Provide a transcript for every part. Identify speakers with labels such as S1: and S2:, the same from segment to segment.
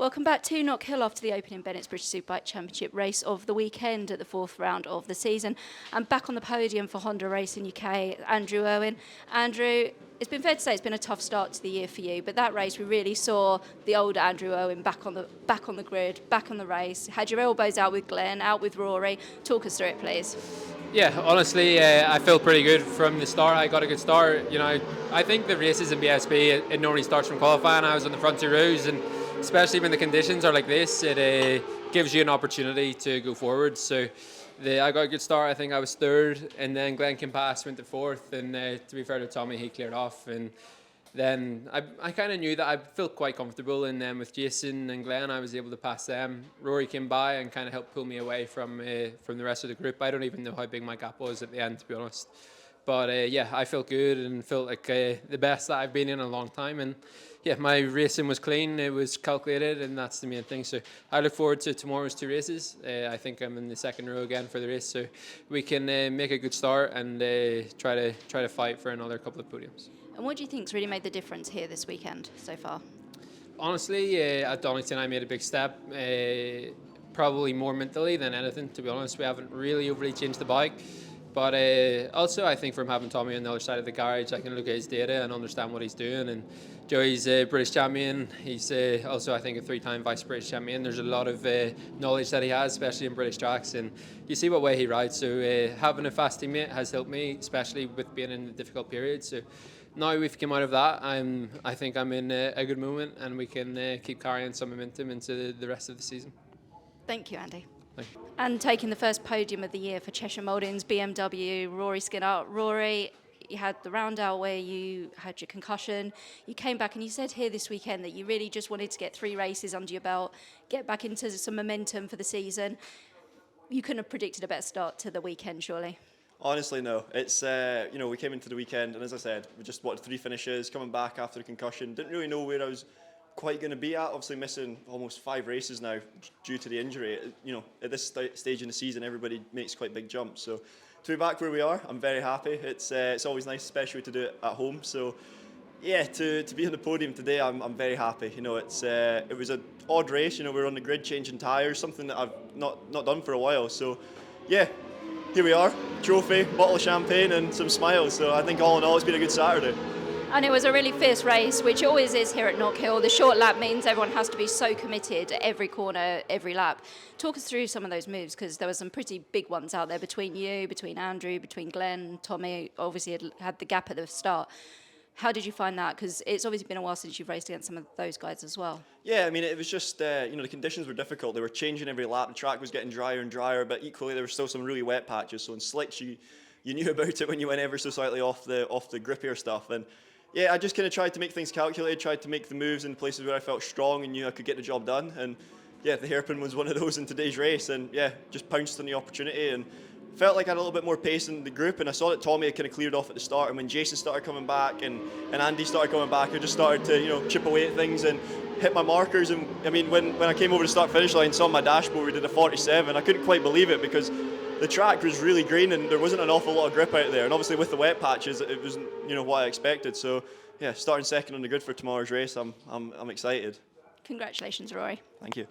S1: Welcome back to Knockhill after the opening Bennetts British Superbike Championship race of the weekend at the fourth round of the season. And back on the podium for Honda Racing UK, Andrew Owen. Andrew, it's been fair to say it's been a tough start to the year for you, but that race we really saw the old Andrew Owen back on the grid, back on the race. Had your elbows out with Glenn, out with Rory. Talk us through it, please.
S2: Yeah, honestly, I felt pretty good from the start. I got a good start. I think the races in BSB, it normally starts from qualifying. I was on the front two rows, and especially when the conditions are like this, it gives you an opportunity to go forward. So I got a good start. I think I was third, and then Glenn came past, went to fourth, and to be fair to Tommy, he cleared off. And then I kind of knew that I felt quite comfortable, and then with Jason and Glenn, I was able to pass them. Rory came by and kind of helped pull me away from the rest of the group. I don't even know how big my gap was at the end, to be honest. But yeah, I felt good and felt like the best that I've been in a long time. And yeah, my racing was clean, it was calculated, and that's the main thing. So I look forward to tomorrow's two races. I think I'm in the second row again for the race, so we can make a good start and try to fight for another couple of podiums.
S1: And what do you think's really made the difference here this weekend so far?
S2: Honestly, at Donington I made a big step, probably more mentally than anything, to be honest. We haven't really overly changed the bike. But also I think from having Tommy on the other side of the garage, I can look at his data and understand what he's doing. And Joey's a British champion. He's also, I think, a three-time vice British champion. There's a lot of knowledge that he has, especially in British tracks. And you see what way he rides. So having a fast teammate has helped me, especially with being in a difficult period. So now we've come out of that, I think I'm in a good moment, and we can keep carrying some momentum into the rest of the season.
S1: Thank you, Andy. And taking the first podium of the year for Cheshire Mouldings, BMW, Rory Skinner. Rory, you had the round out where you had your concussion. You came back and you said here this weekend that you really just wanted to get 3 races under your belt, get back into some momentum for the season. You couldn't have predicted a better start to the weekend, surely.
S3: Honestly, no. It's, we came into the weekend, and as I said, we just wanted 3 finishes, coming back after the concussion. Didn't really know where I was quite going to be at. Obviously missing almost 5 races now due to the injury. At this stage in the season, everybody makes quite big jumps. So to be back where we are, I'm very happy. It's always nice, especially to do it at home. So yeah, to be on the podium today, I'm very happy. It was an odd race. We were on the grid changing tyres, something that I've not done for a while. So yeah, here we are, trophy, bottle of champagne, and some smiles. So I think all in all, it's been a good Saturday.
S1: And it was a really fierce race, which always is here at Knockhill. The short lap means everyone has to be so committed at every corner, every lap. Talk us through some of those moves, because there were some pretty big ones out there between you, between Andrew, between Glenn, Tommy. Obviously had the gap at the start. How did you find that? Because it's obviously been a while since you've raced against some of those guys as well.
S3: Yeah, I mean, it was just, the conditions were difficult. They were changing every lap. The track was getting drier and drier, but equally there were still some really wet patches. So in slicks, you knew about it when you went ever so slightly off the grippier stuff. And yeah, I just kind of tried to make things calculated, tried to make the moves in places where I felt strong and knew I could get the job done. And yeah, the hairpin was one of those in today's race. And yeah, just pounced on the opportunity and felt like I had a little bit more pace in the group. And I saw that Tommy had kind of cleared off at the start. And when Jason started coming back and Andy started coming back, I just started to chip away at things and hit my markers. And I mean, when I came over the start-finish line, saw my dashboard, we did a 47. I couldn't quite believe it because the track was really green and there wasn't an awful lot of grip out there. And obviously with the wet patches, it wasn't what I expected. So yeah, starting second on the grid for tomorrow's race, I'm excited.
S1: Congratulations, Rory.
S3: Thank you.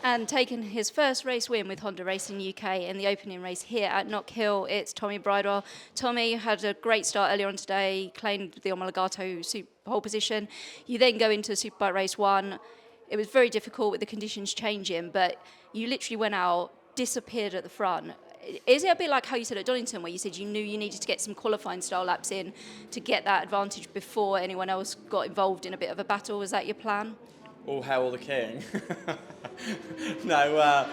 S1: And taking his first race win with Honda Racing UK in the opening race here at Knockhill, it's Tommy Bridewell. Tommy had a great start earlier on today, claimed the Omologato pole position. You then go into Superbike race 1. It was very difficult with the conditions changing, but you literally went out, disappeared at the front. Is it a bit like how you said at Donington, where you said you knew you needed to get some qualifying style laps in to get that advantage before anyone else got involved in a bit of a battle? Was that your plan?
S4: All hail the king. No,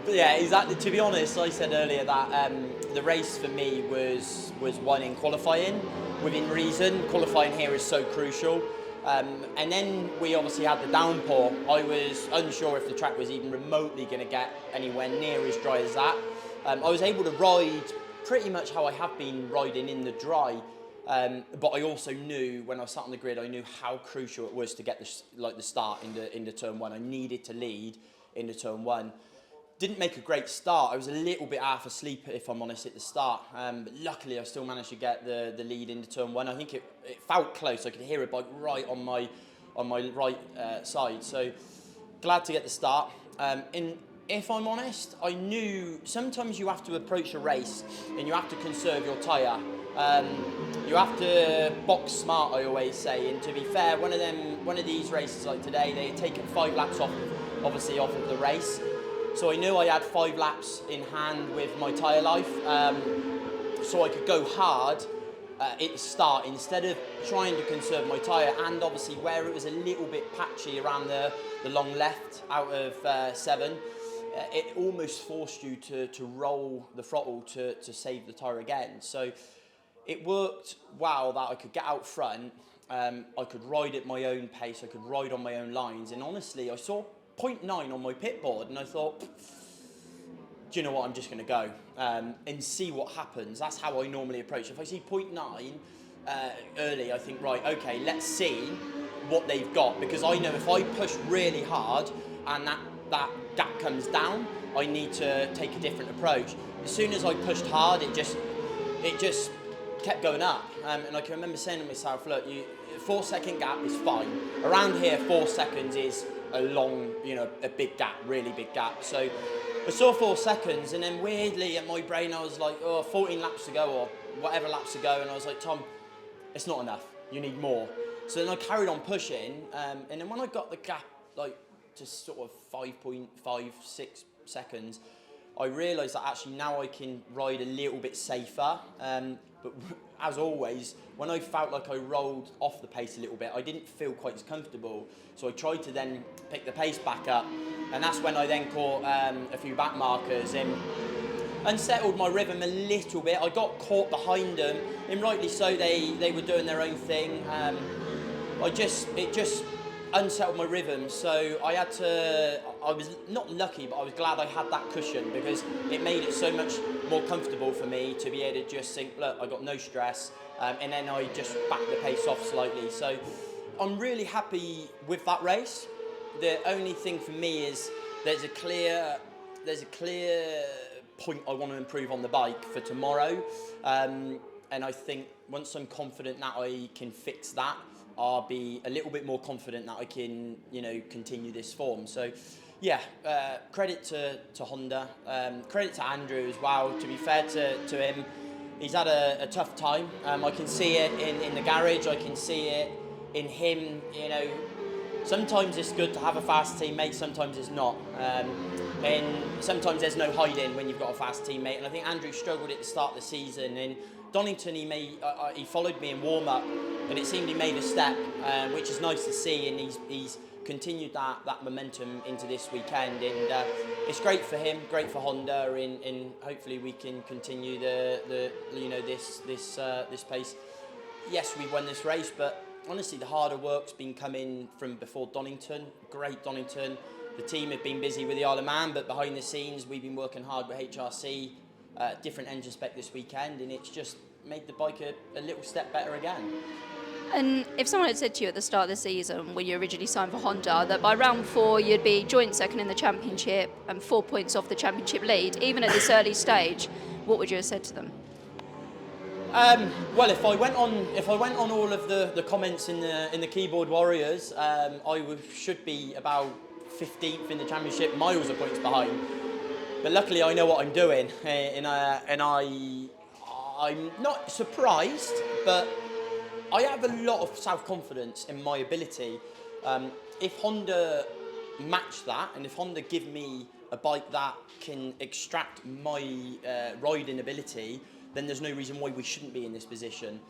S4: but yeah, exactly. To be honest, I said earlier that the race for me was one in qualifying. Within reason, qualifying here is so crucial. And then we obviously had the downpour. I was unsure if the track was even remotely going to get anywhere near as dry as that. I was able to ride pretty much how I have been riding in the dry, but I also knew when I sat on the grid, I knew how crucial it was to get the start into turn 1. I needed to lead into turn 1. Didn't make a great start. I was a little bit half asleep, if I'm honest, at the start. But luckily, I still managed to get the lead into turn 1. I think it felt close. I could hear a bike right on my right side. So glad to get the start. And if I'm honest, I knew sometimes you have to approach a race and you have to conserve your tyre. You have to box smart, I always say. And to be fair, one of these races like today, they had taken 5 laps off of the race. So I knew I had 5 laps in hand with my tyre life, so I could go hard at the start instead of trying to conserve my tyre. And obviously where it was a little bit patchy around the long left out of 7, it almost forced you to roll the throttle to save the tyre again. So it worked well that I could get out front, I could ride at my own pace, I could ride on my own lines, and honestly I saw 0.9 on my pit board and I thought, do you know what, I'm just going to go and see what happens. That's how I normally approach. If I see 0.9 early, I think, right, okay, let's see what they've got, because I know if I push really hard and that gap comes down, I need to take a different approach. As soon as I pushed hard, it just kept going up, and I can remember saying to myself, look, 4-second gap is fine. Around here, 4 seconds is a long, a big gap, really big gap. So I saw 4 seconds, and then weirdly in my brain I was like, 14 laps to go, or whatever laps to go, and I was like, Tom, it's not enough, you need more. So then I carried on pushing, and then when I got the gap like to sort of 5.56 seconds, I realised that actually now I can ride a little bit safer, but as always, when I felt like I rolled off the pace a little bit, I didn't feel quite as comfortable. So I tried to then pick the pace back up, and that's when I then caught a few back markers and unsettled my rhythm a little bit. I got caught behind them, and rightly so, they were doing their own thing. It just unsettled my rhythm, so I was not lucky, but I was glad I had that cushion, because it made it so much more comfortable for me to be able to just think, look, I got no stress, and then I just backed the pace off slightly. So I'm really happy with that race. The only thing for me is there's a clear point I want to improve on the bike for tomorrow, and I think once I'm confident that I can fix that, I'll be a little bit more confident that I can, continue this form. So, yeah, credit to Honda, credit to Andrew as well. To be fair to him, he's had a tough time. I can see it in the garage. I can see it in him. Sometimes it's good to have a fast teammate. Sometimes it's not. And sometimes there's no hiding when you've got a fast teammate. And I think Andrew struggled at the start of the season. In Donington, he followed me in warm up, and it seemed he made a step, which is nice to see. And he's continued that momentum into this weekend, and it's great for him, great for Honda, and hopefully we can continue this pace. Yes, we won this race, but honestly, the harder work's been coming from before Donington. Great Donington. The team have been busy with the Isle of Man, but behind the scenes, we've been working hard with HRC, different engine spec this weekend, and it's just made the bike a little step better again.
S1: And if someone had said to you at the start of the season, when you originally signed for Honda, that by round 4 you'd be joint second in the championship and 4 points off the championship lead, even at this early stage, what would you have said to them?
S4: Well, if I went on all of the comments in the keyboard warriors, should be about 15th in the championship, miles of points behind. But luckily, I know what I'm doing, and I'm not surprised, but I have a lot of self-confidence in my ability. If Honda match that, and if Honda give me a bike that can extract my riding ability, then there's no reason why we shouldn't be in this position.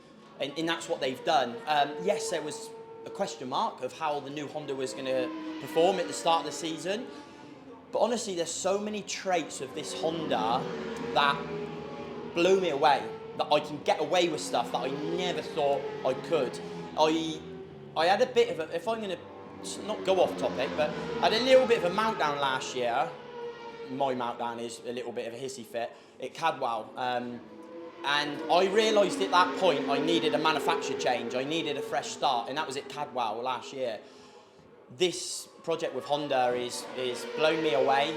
S4: And that's what they've done. Yes, there was a question mark of how the new Honda was going to perform at the start of the season. But honestly, there's so many traits of this Honda that blow me away, that I can get away with stuff that I never thought I could. I had a bit of a, if I'm going to not go off topic, but I had a little bit of a meltdown last year. My meltdown is a little bit of a hissy fit at Cadwell. And I realised at that point I needed a manufacture change. I needed a fresh start, and that was at Cadwell last year. This project with Honda is blown me away.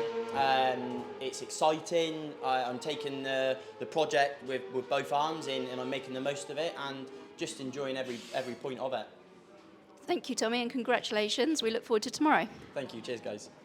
S4: It's exciting. I'm taking the project with both arms in, and I'm making the most of it, and just enjoying every point of it.
S1: Thank you, Tommy, and congratulations. We look forward to tomorrow.
S4: Thank you. Cheers, guys.